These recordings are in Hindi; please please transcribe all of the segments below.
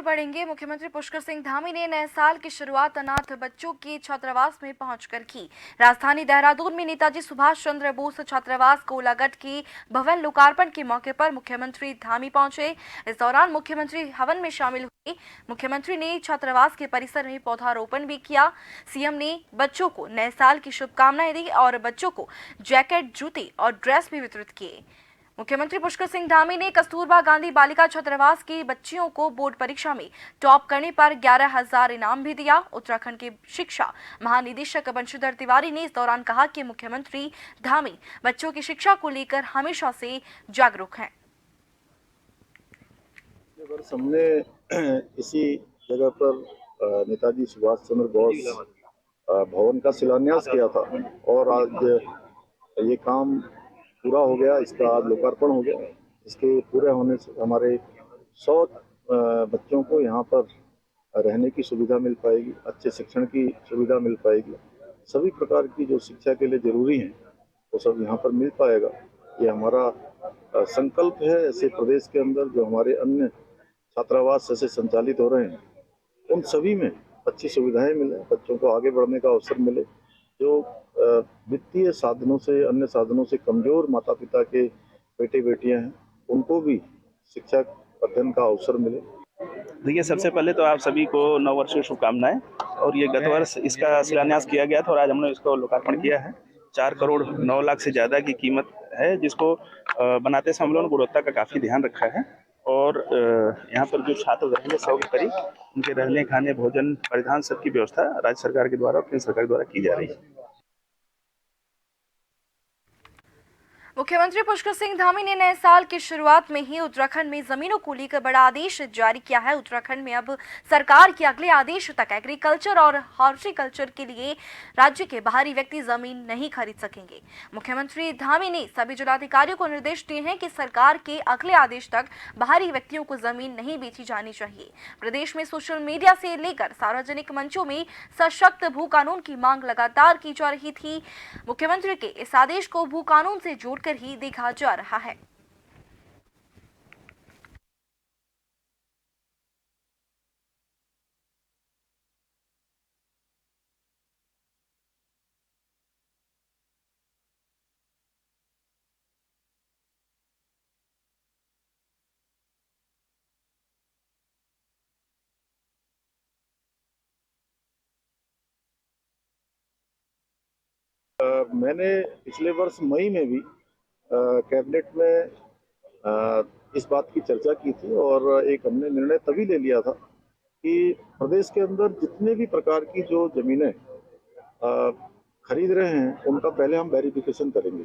बढ़ेंगे। मुख्यमंत्री पुष्कर सिंह धामी ने नए साल की शुरुआत अनाथ बच्चों के छात्रावास में पहुंचकर की। राजधानी देहरादून में नेताजी सुभाष चंद्र बोस छात्रावास कोलागढ़ की भवन लोकार्पण के मौके पर मुख्यमंत्री धामी पहुंचे। इस दौरान मुख्यमंत्री हवन में शामिल हुए। मुख्यमंत्री ने छात्रावास के परिसर में पौधारोपण भी किया। सीएम ने बच्चों को नए साल की शुभकामनाएं दी और बच्चों को जैकेट, जूते और ड्रेस भी वितरित किए। मुख्यमंत्री पुष्कर सिंह धामी ने कस्तूरबा गांधी बालिका छात्रावास की बच्चियों को बोर्ड परीक्षा में टॉप करने पर 11,000 इनाम भी दिया। उत्तराखंड के शिक्षा महानिदेशक बंशीधर तिवारी ने इस दौरान कहा कि मुख्यमंत्री धामी बच्चों की शिक्षा को लेकर हमेशा से जागरूक हैं। हमने इसी जगह पर नेताजी सुभाष चंद्र बोस भवन का शिलान्यास किया था और आज ये काम पूरा हो गया, इसका आज लोकार्पण हो गया। इसके पूरे होने से हमारे 100 बच्चों को यहाँ पर रहने की सुविधा मिल पाएगी, अच्छे शिक्षण की सुविधा मिल पाएगी, सभी प्रकार की जो शिक्षा के लिए जरूरी है वो सब यहाँ पर मिल पाएगा। ये हमारा संकल्प है। ऐसे प्रदेश के अंदर जो हमारे अन्य छात्रावास जैसे संचालित हो रहे हैं उन सभी में अच्छी सुविधाएं मिले, बच्चों को आगे बढ़ने का अवसर मिले। जो वित्तीय साधनों से, अन्य साधनों से कमजोर माता पिता के बेटे बेटियां हैं उनको भी शिक्षा अध्ययन का अवसर मिले। देखिए, सबसे पहले तो आप सभी को नव वर्ष की शुभकामनाएं। और ये गत वर्ष इसका शिलान्यास किया गया था और आज हमने इसको लोकार्पण किया है। 4 करोड़ 9 लाख से ज़्यादा की कीमत है, जिसको बनाते समय हम लोगों ने गुणवत्ता का काफ़ी ध्यान रखा है। और यहाँ पर जो छात्र रहेंगे 100 के करीब, उनके रहने, खाने, भोजन, परिधान सबकी व्यवस्था राज्य सरकार के द्वारा और केंद्र सरकार के द्वारा की जा रही है। मुख्यमंत्री पुष्कर सिंह धामी ने नए साल की शुरुआत में ही उत्तराखंड में जमीनों को लेकर बड़ा आदेश जारी किया है। उत्तराखंड में अब सरकार के अगले आदेश तक एग्रीकल्चर और हॉर्टिकल्चर के लिए राज्य के बाहरी व्यक्ति जमीन नहीं खरीद सकेंगे। मुख्यमंत्री धामी ने सभी जिलाधिकारियों को निर्देश दिए हैं कि सरकार के अगले आदेश तक बाहरी व्यक्तियों को जमीन नहीं बेची जानी चाहिए। प्रदेश में सोशल मीडिया से लेकर सार्वजनिक मंचों में सशक्त भू कानून की मांग लगातार की जा रही थी। मुख्यमंत्री के इस आदेश को भू कानून से जोड़कर ही देखा जा रहा है। मैंने पिछले वर्ष मई में भी कैबिनेट में इस बात की चर्चा की थी और एक हमने निर्णय तभी ले लिया था कि प्रदेश के अंदर जितने भी प्रकार की जो जमीनें खरीद रहे हैं उनका पहले हम वेरिफिकेशन करेंगे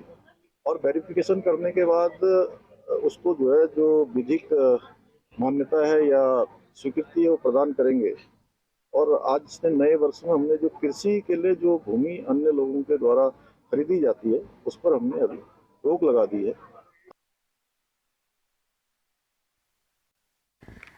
और वेरिफिकेशन करने के बाद उसको जो है, जो विधिक मान्यता है या स्वीकृति है वो प्रदान करेंगे। और आज से नए वर्ष में हमने जो कृषि के लिए जो भूमि अन्य लोगों के द्वारा खरीदी जाती है उस पर हमने अभी रोक लगा दी है।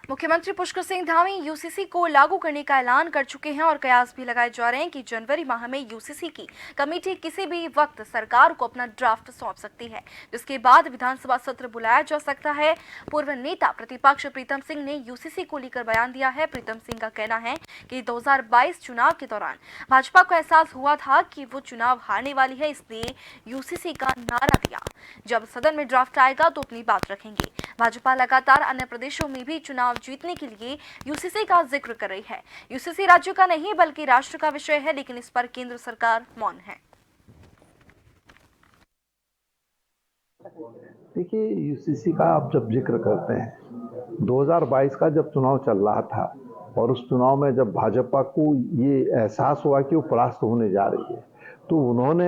मुख्यमंत्री पुष्कर सिंह धामी यूसीसी को लागू करने का ऐलान कर चुके हैं और कयास भी लगाए जा रहे हैं कि जनवरी माह में यूसीसी की कमेटी किसी भी वक्त सरकार को अपना ड्राफ्ट सौंप सकती है, जिसके बाद विधानसभा सत्र बुलाया जा सकता है। पूर्व नेता प्रतिपक्ष प्रीतम सिंह ने यूसीसी को लेकर बयान दिया है। प्रीतम सिंह का कहना है कि 2022 चुनाव के दौरान भाजपा को एहसास हुआ था कि वो चुनाव हारने वाली है, इसलिए यूसीसी का नारा दिया। जब सदन में ड्राफ्ट आएगा तो अपनी बात रखेंगे। भाजपा लगातार अन्य प्रदेशों में भी चुनाव जीतने के लिए यूसीसी का जिक्र कर रही है। यूसीसी राज्य का नहीं बल्कि राष्ट्र का विषय है, लेकिन इस पर केंद्र सरकार मौन है। देखिए, यूसीसी का आप जब जिक्र करते हैं, 2022 का जब चुनाव चल रहा था और उस चुनाव में जब भाजपा को ये एहसास हुआ कि वो परास्त होने जा रही है, तो उन्होंने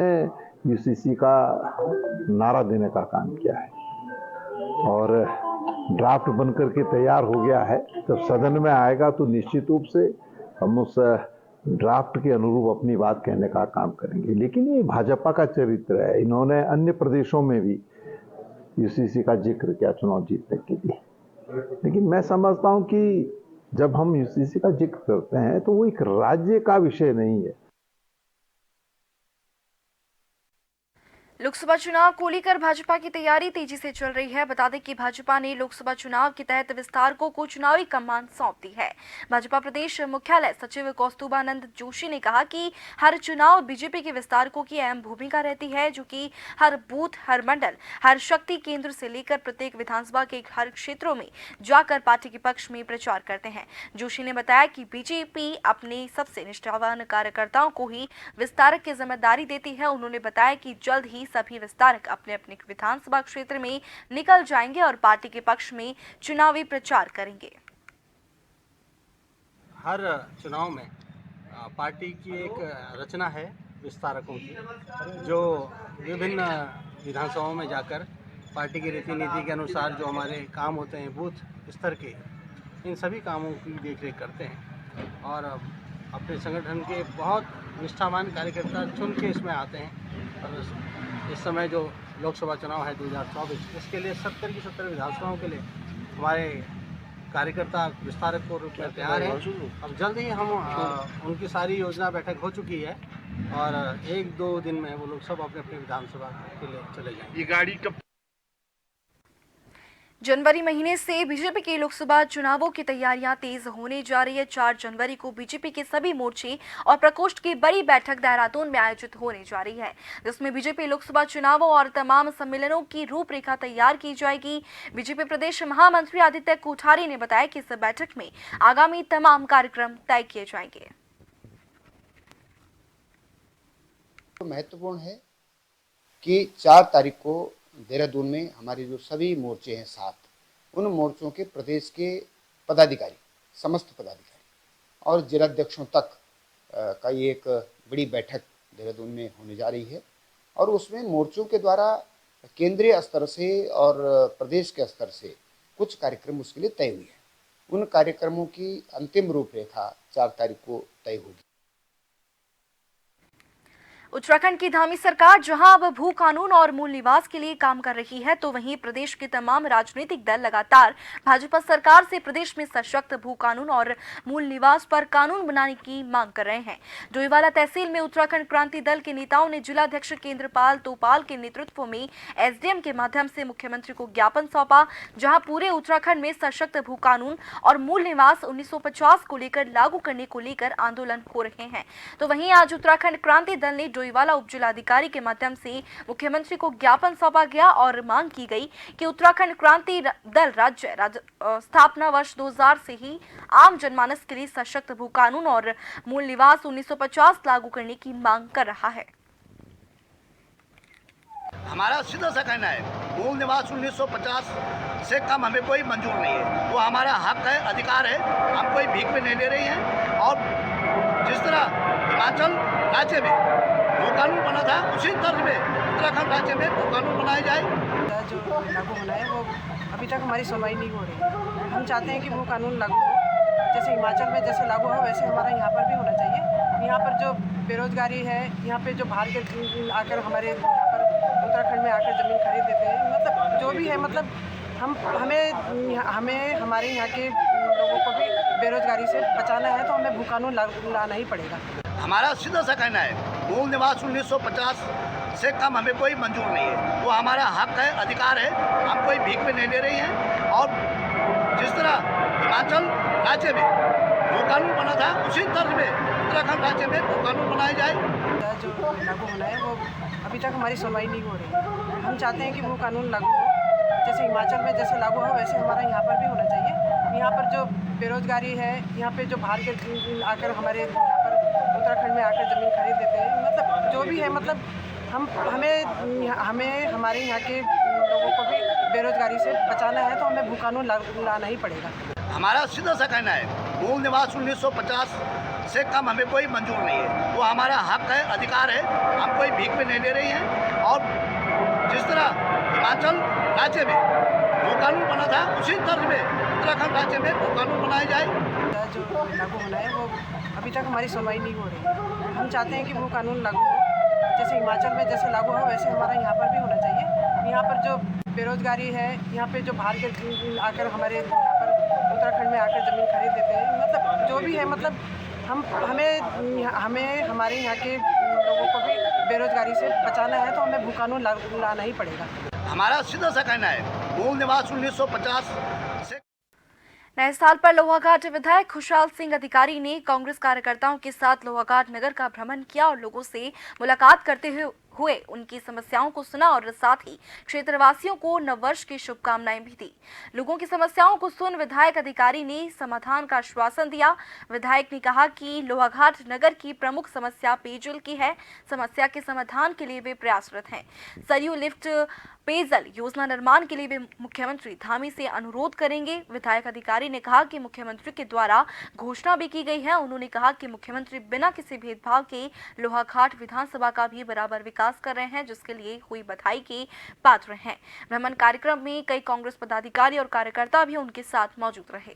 यूसीसी का नारा देने का काम किया है और ड्राफ्ट बनकर के तैयार हो गया है। जब सदन में आएगा तो निश्चित रूप से हम उस ड्राफ्ट के अनुरूप अपनी बात कहने का काम करेंगे। लेकिन ये भाजपा का चरित्र है, इन्होंने अन्य प्रदेशों में भी यूसीसी का जिक्र किया चुनाव जीतने के लिए। लेकिन मैं समझता हूं कि जब हम यूसीसी का जिक्र करते हैं तो वो एक राज्य का विषय नहीं है। लोकसभा चुनाव को लेकर भाजपा की तैयारी तेजी से चल रही है। बता दें कि भाजपा ने लोकसभा चुनाव के तहत विस्तारकों को चुनावी कमान सौंप दी है। भाजपा प्रदेश मुख्यालय सचिव कौस्तुभानंद जोशी ने कहा कि हर चुनाव बीजेपी के विस्तारकों की अहम भूमिका रहती है, जो कि हर बूथ, हर मंडल, हर शक्ति केंद्र से लेकर प्रत्येक विधानसभा के हर क्षेत्रों में जाकर पार्टी के पक्ष में प्रचार करते हैं। जोशी ने बताया कि बीजेपी अपने सबसे निष्ठावान कार्यकर्ताओं को ही विस्तारक की जिम्मेदारी देती है। उन्होंने बताया कि जल्द ही सभी विस्तारक अपने अपने विधानसभा क्षेत्र में निकल जाएंगे और पार्टी के पक्ष में चुनावी प्रचार करेंगे। हर चुनाव में पार्टी की एक रचना है विस्तारकों की, जो विभिन्न विधानसभाओं में जाकर पार्टी की रीति नीति के अनुसार जो हमारे काम होते हैं बूथ स्तर के, इन सभी कामों की देखरेख करते हैं और अपने संगठन के बहुत निष्ठावान कार्यकर्ता चुन के इसमें आते हैं। और इस समय जो लोकसभा चुनाव है 2024, इसके लिए 70 की 70 विधानसभाओं के लिए हमारे कार्यकर्ता विस्तारक के रूप में तैयार हैं। अब जल्द ही हम उनकी सारी योजना बैठक हो चुकी है और 1-2 दिन में वो लोग सब अपने अपने विधानसभा के लिए चले जाएंगे। ये गाड़ी कब जनवरी महीने से बीजेपी के लोकसभा चुनावों की तैयारियां तेज होने जा रही है। 4 जनवरी को बीजेपी के सभी मोर्चे और प्रकोष्ठ की बड़ी बैठक देहरादून में आयोजित होने जा रही है, जिसमें बीजेपी लोकसभा चुनावों और तमाम सम्मेलनों की रूपरेखा तैयार की जाएगी। बीजेपी प्रदेश महामंत्री आदित्य कोठारी ने बताया कि इस बैठक में आगामी तमाम कार्यक्रम तय किए जाएंगे। महत्वपूर्ण है कि 4 तारीख को देहरादून में हमारे जो सभी मोर्चे हैं 7, उन मोर्चों के प्रदेश के पदाधिकारी, समस्त पदाधिकारी और जिलाध्यक्षों तक का ये एक बड़ी बैठक देहरादून में होने जा रही है और उसमें मोर्चों के द्वारा केंद्रीय स्तर से और प्रदेश के स्तर से कुछ कार्यक्रम उसके लिए तय हुए हैं। उन कार्यक्रमों की अंतिम रूपरेखा 4 तारीख को तय होगी। उत्तराखंड की धामी सरकार जहां अब भू कानून और मूल निवास के लिए काम कर रही है, तो वहीं प्रदेश के तमाम राजनीतिक दल लगातार भाजपा सरकार से प्रदेश में सशक्त भू कानून और मूल निवास पर कानून बनाने की मांग कर रहे हैं। डोईवाला तहसील में उत्तराखंड क्रांति दल के नेताओं ने जिलाध्यक्ष केंद्रपाल तोपाल के नेतृत्व में एसडीएम के माध्यम से मुख्यमंत्री को ज्ञापन सौंपा, जहां पूरे उत्तराखंड में सशक्त भू कानून और मूल निवास 1950 को लेकर लागू करने को लेकर आंदोलन हो रहे हैं। तो वहीं आज उत्तराखंड क्रांति दल ने डोईवाला उप जिलाधिकारी के माध्यम से मुख्यमंत्री को ज्ञापन सौंपा गया और मांग की गई कि उत्तराखंड क्रांति दल राज्य स्थापना वर्ष 2000 से ही आम जनमानस के लिए सशक्त भू कानून और मूल निवास 1950 लागू करने की मांग कर रहा है। हमारा सीधा सा कहना है, मूल निवास 1950 से कम हमें कोई मंजूर नहीं है। वो हमारा हक है, अधिकार है, हम कोई भीख में नहीं ले रहे हैं। और जिस तरह हिमाचल राज्य में भू कानून बना था, उसी तर्ज में उत्तराखंड राज्य में भू कानून बनाया जाए। जो लागू होना है वो अभी तक हमारी सुनवाई नहीं हो रही है। हम चाहते हैं कि भू कानून लागू हो, जैसे हिमाचल में जैसे लागू हो वैसे हमारा यहाँ पर भी होना चाहिए। यहाँ पर जो बेरोजगारी है, यहाँ पे जो बाहर के आकर हमारे यहाँ पर उत्तराखंड में आकर ज़मीन खरीद देते हैं, मतलब जो भी है, मतलब हमें हमारे यहाँ के लोगों को भी बेरोजगारी से बचाना है, तो हमें भू कानून लाना ही पड़ेगा। हमारा सीधा सा कहना है, मूल निवास 1950 से कम हमें कोई मंजूर नहीं है। वो हमारा हक है, अधिकार है, हम कोई भीख में नहीं ले रहे हैं। और जिस तरह हिमाचल राज्य में भू कानून बना था, उसी तर्ज में उत्तराखंड राज्य में भू कानून बनाया जाए। जो लागू होना है वो अभी तक हमारी सुनवाई नहीं हो रही है। हम चाहते हैं कि भू कानून लागू हो, जैसे हिमाचल में जैसे लागू हो वैसे हमारा यहाँ पर भी होना चाहिए। यहाँ पर जो बेरोजगारी है, यहाँ पे जो बाहर के आकर हमारे यहाँ पर उत्तराखंड में आकर ज़मीन खरीद देते हैं, मतलब जो भी है, मतलब हमें हमारे यहाँ के लोगों को भी बेरोजगारी से बचाना है, तो हमें भू कानून लाना ही पड़ेगा। हमारा सीधा सा कहना है, मूल निवास 1950 से कम हमें कोई मंजूर नहीं है। वो हमारा हक है, अधिकार है, हम कोई भीख में नहीं ले रहे हैं। और जिस तरह हिमाचल राज्य में भू कानून बना था, उसी तर्ज में उत्तराखंड राज्य में भू कानून बनाया जाए। जो लागू होना है वो अभी तक हमारी सुनवाई नहीं हो रही है। हम चाहते हैं कि भू कानून लागू हो, जैसे हिमाचल में जैसे लागू हो वैसे हमारा यहाँ पर भी होना चाहिए। यहाँ पर जो बेरोजगारी है, यहाँ पे जो बाहर के आकर हमारे यहाँ पर उत्तराखंड में आकर ज़मीन खरीद देते हैं, मतलब जो भी है, मतलब हमें हमारे यहाँ के लोगों को भी बेरोजगारी से बचाना है तो हमें वो कानून लाना ही पड़ेगा। हमारा सीधा सा कहना है, मूल निवास 1950 से नए साल पर लोहाघाट विधायक खुशहाल सिंह अधिकारी ने कांग्रेस कार्यकर्ताओं के साथ लोहाघाट नगर का भ्रमण किया और लोगों से मुलाकात करते हुए उनकी समस्याओं को सुना और साथ ही क्षेत्रवासियों को नववर्ष की शुभकामनाएं भी दी। लोगों की समस्याओं को सुन विधायक अधिकारी ने समाधान का आश्वासन दिया। विधायक ने कहा कि लोहाघाट नगर की प्रमुख समस्या पेयजल की है। समस्या के समाधान के लिए वे प्रयासरत हैं। सरयू लिफ्ट पेयजल योजना निर्माण के लिए वे मुख्यमंत्री धामी से अनुरोध करेंगे। विधायक अधिकारी ने कहा कि मुख्यमंत्री के द्वारा घोषणा भी की गई है। उन्होंने कहा कि मुख्यमंत्री बिना किसी भेदभाव के लोहाघाट विधानसभा का भी बराबर विकास कर रहे हैं, जिसके लिए हुई बधाई के पात्र हैं। भ्रमण कार्यक्रम में कई कांग्रेस पदाधिकारी और कार्यकर्ता भी उनके साथ मौजूद रहे।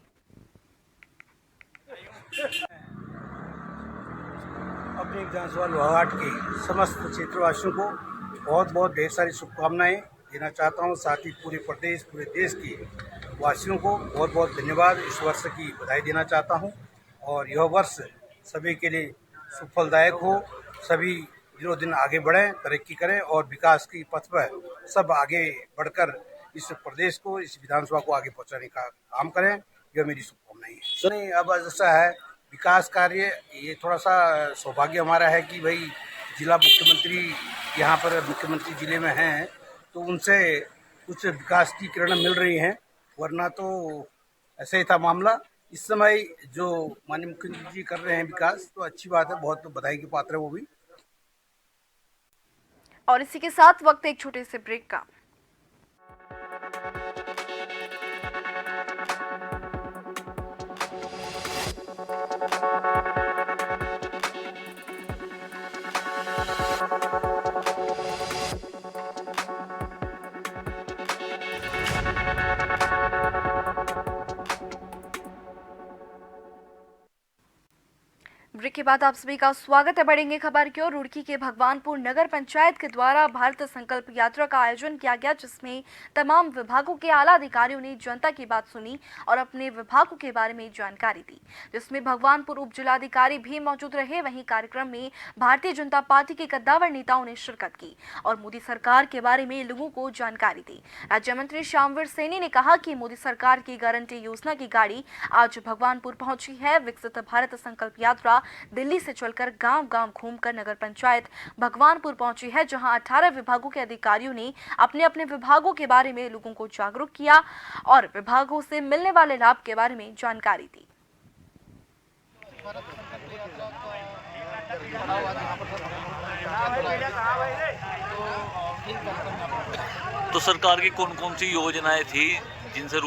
अपने विधानसभा लोहाघाट के समस्त क्षेत्रवासियों को बहुत बहुत ढेर सारी शुभकामनाएं देना चाहता हूं। साथ ही पूरे प्रदेश पूरे देश के वासियों को बहुत बहुत धन्यवाद, इस वर्ष की बधाई देना चाहता हूं और यह वर्ष सभी के लिए सुफलदायक हो। सभी दिनों दिन आगे बढ़ें, तरक्की करें और विकास की पथ पर सब आगे बढ़कर इस प्रदेश को, इस विधानसभा को आगे पहुंचाने का काम करें। यह मेरी शुभकामनाएं है। अब ऐसा है विकास कार्य, ये थोड़ा सा सौभाग्य हमारा है कि भाई जिला मुख्यमंत्री यहाँ पर मुख्यमंत्री जिले में हैं तो उनसे कुछ विकास की किरण मिल रही हैं, वरना तो ऐसा ही था मामला। इस समय जो माननीय मुख्यमंत्री जी कर रहे हैं विकास, तो अच्छी बात है, बहुत बधाई के पात्र है वो भी। और इसी के साथ वक्त एक छोटे से ब्रेक का। ब्रेक के बाद आप सभी का स्वागत है। बढ़ेंगे खबर की ओर। रुड़की के भगवानपुर नगर पंचायत के द्वारा भारत संकल्प यात्रा का आयोजन किया गया, जिसमें तमाम विभागों के आला अधिकारियों ने जनता की बात सुनी और अपने विभागों के बारे में जानकारी दी, जिसमें भगवानपुर उप जिलाधिकारी भी मौजूद रहे। वहीं कार्यक्रम में भारतीय जनता पार्टी के कद्दावर नेताओं ने शिरकत की और मोदी सरकार के बारे में लोगों को जानकारी दी। राज्य मंत्री श्यामवीर सैनी ने कहा कि मोदी सरकार की गारंटी योजना की गाड़ी आज भगवानपुर पहुंची है। विकसित भारत संकल्प यात्रा दिल्ली से चलकर गांव-गांव घूमकर नगर पंचायत भगवानपुर पहुंची है, जहां 18 विभागों के अधिकारियों ने अपने अपने विभागों के बारे में लोगों को जागरूक किया और विभागों से मिलने वाले लाभ के बारे में जानकारी दी। तो सरकार की कौन कौन सी योजनाएं थी जिनसे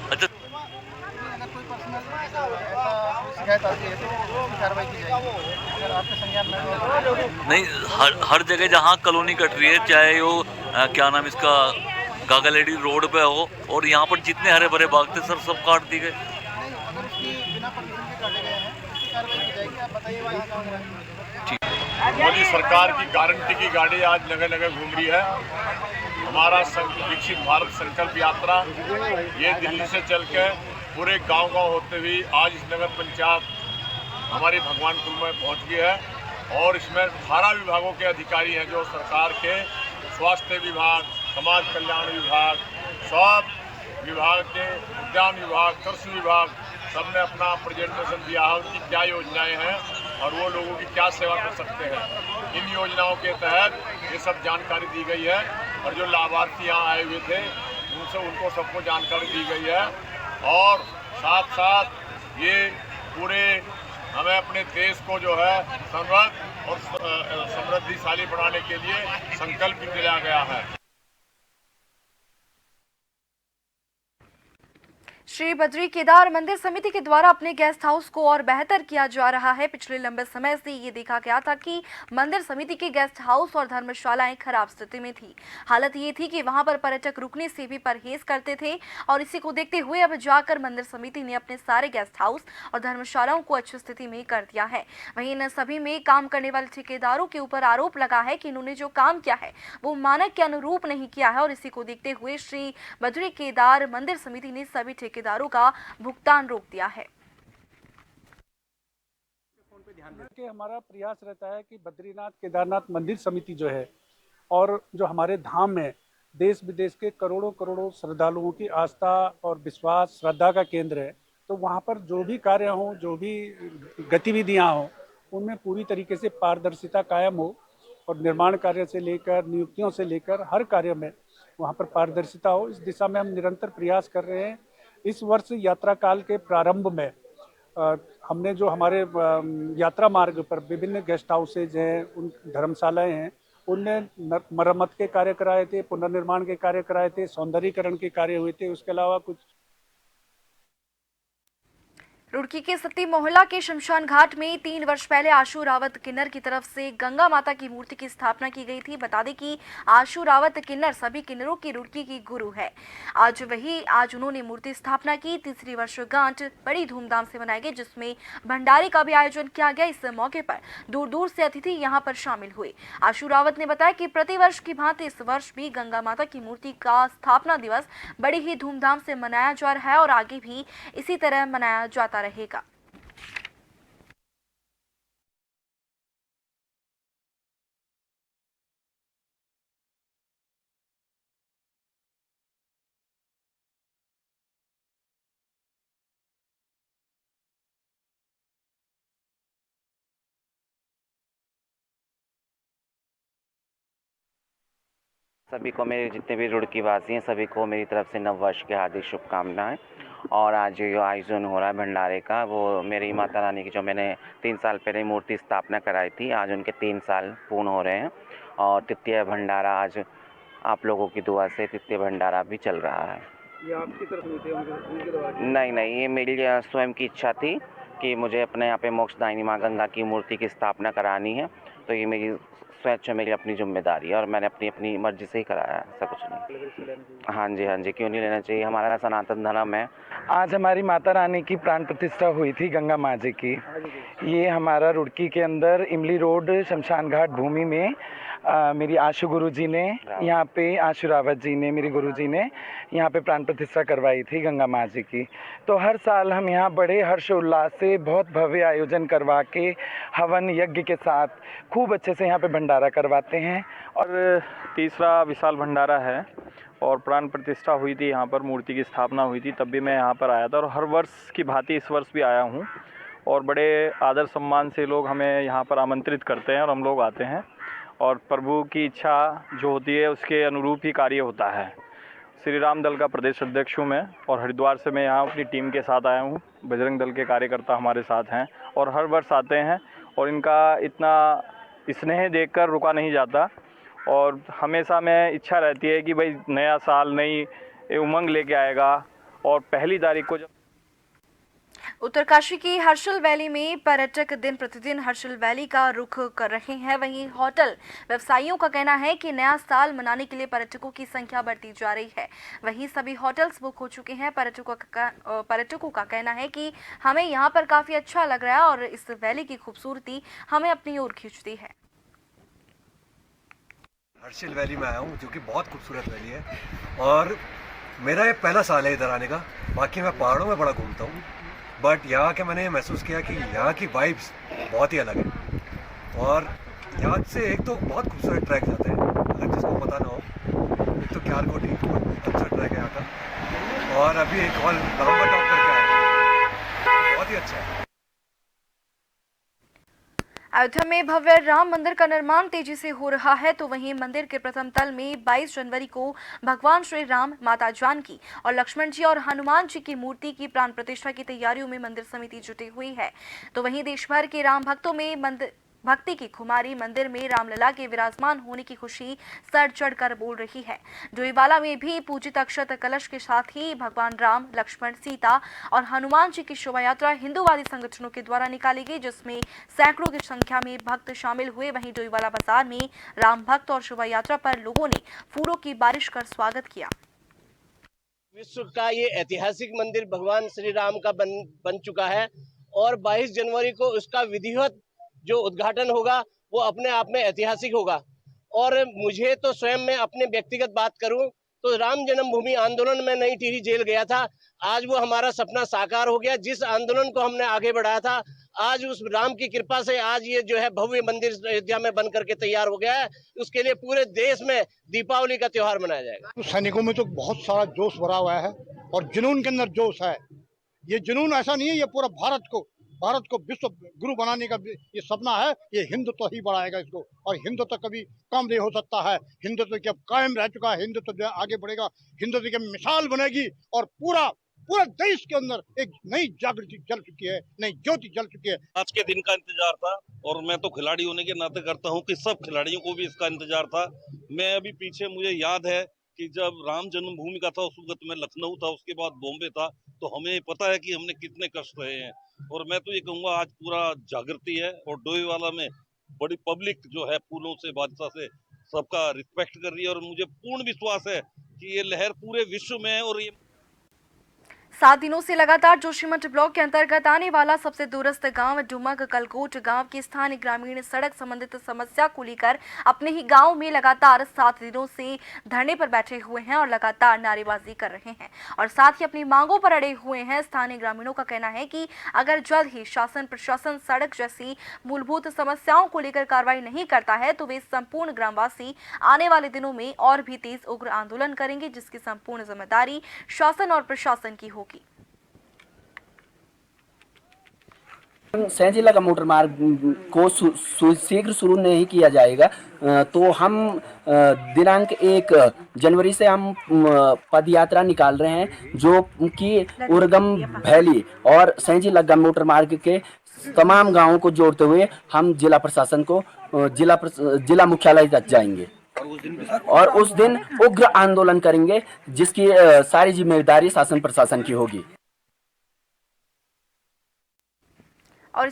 अच्छा अगर कोई पर्सनल शिकायत आती है तो उसकी कार्रवाई की जाएगी। अगर आपके संज्ञान में नहीं, हर जगह जहाँ कॉलोनी कट रही है, चाहे वो क्या नाम इसका गागालेडी रोड पे हो और यहाँ पर जितने हरे भरे बाग थे सर सब काट दिए गए। नहीं, अगर उसकी बिना परमिशन के काटे गए हैं उसकी कार्रवाई की जाएगी। आप बताइए वहाँ काम है। मोदी सरकार की गारंटी की गाड़ी आज नगर नगर घूम रही है। हमारा विकसित भारत संकल्प यात्रा ये दिल्ली से चल के पूरे गांव-गांव होते हुए आज इस नगर पंचायत हमारी भगवानपुर में पहुंच गई है और इसमें 18 विभागों के अधिकारी हैं जो सरकार के स्वास्थ्य विभाग, समाज कल्याण विभाग, सब विभाग के, उद्यान विभाग, कृषि विभाग, सबने अपना प्रेजेंटेशन दिया है उनकी क्या योजनाएं हैं और वो लोगों की क्या सेवा कर सकते हैं। इन योजनाओं के तहत ये सब जानकारी दी गई है और जो लाभार्थी यहाँ आए हुए थे उनको सबको जानकारी दी गई है और साथ साथ ये पूरे हमें अपने देश को जो है समृद्ध और समृद्धिशाली बनाने के लिए संकल्प भी दिया गया है। श्री बद्री केदार मंदिर समिति के द्वारा अपने गेस्ट हाउस को और बेहतर किया जा रहा है। पिछले लंबे समय से ये देखा गया था कि मंदिर समिति के गेस्ट हाउस और धर्मशालाएं खराब स्थिति में थी। हालत ये थी कि वहां पर पर्यटक रुकने से भी परहेज करते थे और इसी को देखते हुए अब जाकर मंदिर समिति ने अपने सारे गेस्ट हाउस और धर्मशालाओं को अच्छी स्थिति में कर दिया है। वहीं इन सभी में काम करने वाले ठेकेदारों के ऊपर आरोप लगा है कि इन्होंने जो काम किया है वो मानक के अनुरूप नहीं किया है और इसी को देखते हुए श्री बद्री केदार मंदिर समिति ने सभी ठेकेदारों का भुगतान रोक दिया है। ध्यान दें। कि हमारा प्रयास रहता है कि बद्रीनाथ केदारनाथ मंदिर समिति जो है और जो हमारे धाम में देश विदेश के करोड़ों करोड़ों श्रद्धालुओं की आस्था और विश्वास श्रद्धा का केंद्र है, तो वहाँ पर जो भी कार्य हों, जो भी गतिविधियाँ हों, उनमें पूरी तरीके से पारदर्शिता कायम हो और निर्माण कार्य से लेकर नियुक्तियों से लेकर हर कार्य में वहाँ पर पारदर्शिता हो, इस दिशा में हम निरंतर प्रयास कर रहे हैं। इस वर्ष यात्रा काल के प्रारंभ में हमने जो हमारे यात्रा मार्ग पर विभिन्न गेस्ट हाउसेज हैं, उन धर्मशालाएं हैं, उनमें मरम्मत के कार्य कराए थे, पुनर्निर्माण के कार्य कराए थे, सौंदर्यीकरण के कार्य हुए थे। उसके अलावा कुछ रुड़की के सती मोहल्ला के शमशान घाट में 3 वर्ष पहले आशु रावत किन्नर की तरफ से गंगा माता की मूर्ति की स्थापना की गई थी। बता दें कि आशु रावत किन्नर सभी किन्नरों की रुड़की की गुरु है। आज उन्होंने मूर्ति स्थापना की। तीसरी वर्षगांठ बड़ी धूमधाम से मनाई गई, जिसमें भंडारे का भी आयोजन किया गया। इस मौके पर दूर दूर से अतिथि यहां पर शामिल हुए। आशु रावत ने बताया कि प्रतिवर्ष की भांति इस वर्ष भी गंगा माता की मूर्ति का स्थापना दिवस बड़ी ही धूमधाम से मनाया जा रहा है और आगे भी इसी तरह मनाया जाता रहेगा। सभी को मेरे जितने भी रुड़की वासी हैं, सभी को मेरी तरफ से नव वर्ष की हार्दिक शुभकामनाएं। और आज जो आयोजन हो रहा है भंडारे का, वो मेरी माता रानी की जो मैंने 3 साल पहले मूर्ति स्थापना कराई थी, आज उनके 3 साल पूर्ण हो रहे हैं। और तृतीय भंडारा आज आप लोगों की दुआ से तृतीय भंडारा भी चल रहा है। ये आपकी तरफ नहीं थे? नहीं, ये मेरी स्वयं की इच्छा थी कि मुझे अपने यहाँ पे मोक्षदायिनी माँ गंगा की मूर्ति की स्थापना करानी है, तो ये मेरी स्वच्छ मेरी अपनी जिम्मेदारी है और मैंने अपनी मर्जी से ही कराया, ऐसा कुछ नहीं। हाँ जी, क्यों नहीं लेना चाहिए, हमारा सनातन धर्म है। आज हमारी माता रानी की प्राण प्रतिष्ठा हुई थी गंगा माँ जी की। ये हमारा रुड़की के अंदर इमली रोड शमशान घाट भूमि में मेरी आशु गुरु जी ने यहाँ पे, आशु रावत जी ने, मेरी गुरु जी ने यहाँ पे प्राण प्रतिष्ठा करवाई थी गंगा माँ जी की। तो हर साल हम यहाँ बड़े हर्ष उल्लास से बहुत भव्य आयोजन करवा के हवन यज्ञ के साथ खूब अच्छे से यहाँ पे भंडारा करवाते हैं। और तीसरा विशाल भंडारा है और प्राण प्रतिष्ठा हुई थी, यहाँ पर मूर्ति की स्थापना हुई थी, तब भी मैं यहाँ पर आया था और हर वर्ष की भांति इस वर्ष भी आया हूँ। और बड़े आदर सम्मान से लोग हमें यहाँ पर आमंत्रित करते हैं और हम लोग आते हैं और प्रभु की इच्छा जो होती है उसके अनुरूप ही कार्य होता है। श्री राम दल का प्रदेश अध्यक्ष हूँ मैं और हरिद्वार से मैं यहाँ अपनी टीम के साथ आया हूँ। बजरंग दल के कार्यकर्ता हमारे साथ हैं और हर वर्ष आते हैं और इनका इतना स्नेह देखकर रुका नहीं जाता और हमेशा में इच्छा रहती है कि भाई नया साल नई उमंग लेके आएगा। और 1 तारीख को जब उत्तरकाशी की हर्षल वैली में पर्यटक दिन प्रतिदिन हर्षल वैली का रुख कर रहे हैं। वहीं होटल व्यवसायियों का कहना है कि नया साल मनाने के लिए पर्यटकों की संख्या बढ़ती जा रही है। वहीं सभी होटल्स बुक हो चुके हैं। पर्यटकों का कहना है कि हमें यहां पर काफी अच्छा लग रहा है और इस वैली की खूबसूरती हमें अपनी ओर खींचती है। हर्षल वैली में आया हूँ जो कि बहुत खूबसूरत वैली है और मेरा ये पहला साल है इधर आने का। बाकी मैं पहाड़ों में बड़ा घूमता हूँ, बट यहाँ के मैंने महसूस किया कि यहाँ की वाइब्स बहुत ही अलग है। और यहाँ से एक तो बहुत खूबसूरत ट्रैक जाते हैं, अगर जिसको पता ना हो, एक तो क्यारकोटी बहुत अच्छा ट्रैक है यहाँ का, और अभी एक और नवंबर टॉप करके आया, बहुत ही अच्छा है। अयोध्या में भव्य राम मंदिर का निर्माण तेजी से हो रहा है, तो वहीं मंदिर के प्रथम तल में 22 जनवरी को भगवान श्री राम, माता जानकी और लक्ष्मण जी और हनुमान जी की मूर्ति की प्राण प्रतिष्ठा की तैयारियों में मंदिर समिति जुटी हुई है। तो वहीं देश भर के राम भक्तों में भक्ति की खुमारी मंदिर में रामलला के विराजमान होने की खुशी सर चढ़कर बोल रही है। डोईवाला में भी पूजित अक्षत कलश के साथ ही भगवान राम, लक्ष्मण, सीता और हनुमान जी की शोभा यात्रा हिंदूवादी संगठनों के द्वारा निकाली गई, जिसमें सैकड़ों की संख्या में भक्त शामिल हुए। वहीं डोईवाला बाजार में राम भक्त और शोभा यात्रा पर लोगों ने फूलों की बारिश कर स्वागत किया। विश्व का ये ऐतिहासिक मंदिर भगवान श्री राम का बन चुका है और 22 जनवरी को उसका विधिवत जो उद्घाटन होगा वो अपने आप में ऐतिहासिक होगा। और मुझे तो स्वयं में अपने व्यक्तिगत बात करूं तो राम जन्मभूमि आंदोलन में नई टिहरी जेल गया था, आज वो हमारा सपना साकार हो गया। जिस आंदोलन को हमने आगे बढ़ाया था, आज उस राम की कृपा से आज ये जो है भव्य मंदिर अयोध्या में बन करके तैयार हो गया है। उसके लिए पूरे देश में दीपावली का त्योहार मनाया जाएगा। सैनिकों में तो बहुत सारा जोश भरा हुआ है और जुनून के अंदर जोश है। ये जुनून ऐसा नहीं है, ये पूरा भारत को विश्व गुरु बनाने का ये सपना है। ये हिंदुत्व ही बढ़ाएगा इसको, और हिंदुत्व कभी कम नहीं हो सकता है। हिंदुत्व की अब कायम रह चुका है, हिंदुत्व जो आगे बढ़ेगा, हिंदुत्व की मिसाल बनेगी और पूरा देश के अंदर एक नई जागृति जल चुकी है, नई ज्योति जल चुकी है। आज के दिन का इंतजार था और मैं तो खिलाड़ी होने के नाते करता हूं कि सब खिलाड़ियों को भी इसका इंतजार था। मैं अभी पीछे मुझे याद है कि जब राम जन्मभूमि का था उस वक्त मैं लखनऊ था, उसके बाद बॉम्बे था, तो हमें पता है कि हमने कितने कष्ट रहे हैं। और मैं तो ये कहूँगा आज पूरा जागृति है और डोईवाला में बड़ी पब्लिक जो है फूलों से बादशाह से सबका रिस्पेक्ट कर रही है और मुझे पूर्ण विश्वास है कि ये लहर पूरे विश्व में है। और ये 7 दिनों से लगातार जोशीमठ ब्लॉक के अंतर्गत आने वाला सबसे दूरस्थ गांव डुमक कलकोट गांव के स्थानीय ग्रामीण सड़क संबंधित समस्या को लेकर अपने ही गांव में लगातार 7 दिनों से धरने पर बैठे हुए हैं और लगातार नारेबाजी कर रहे हैं और साथ ही अपनी मांगों पर अड़े हुए हैं। स्थानीय ग्रामीणों का कहना है कि अगर जल्द ही शासन प्रशासन सड़क जैसी मूलभूत समस्याओं को लेकर कार्रवाई नहीं करता है तो वे संपूर्ण ग्रामवासी आने वाले दिनों में और भी तेज उग्र आंदोलन करेंगे, जिसकी संपूर्ण जिम्मेदारी शासन और प्रशासन की होगी। सैंजी लगा मोटर मार्ग को शीघ्र शुरू नहीं किया जाएगा तो हम दिनांक 1 जनवरी से हम पद यात्रा निकाल रहे हैं, जो कि उर्गम वैली और सैंजी लगा मोटर मार्ग के तमाम गांवों को जोड़ते हुए हम जिला प्रशासन को जिला मुख्यालय तक जाएंगे और उस दिन उग्र आंदोलन करेंगे, जिसकी सारी जिम्मेदारी शासन प्रशासन की होगी। और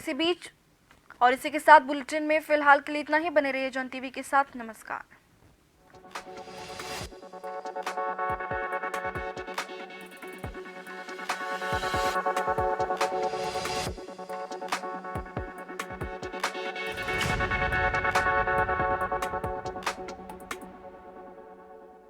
इसी के साथ बुलेटिन में फिलहाल के लिए इतना ही। बने रहिए जन टीवी के साथ। नमस्कार।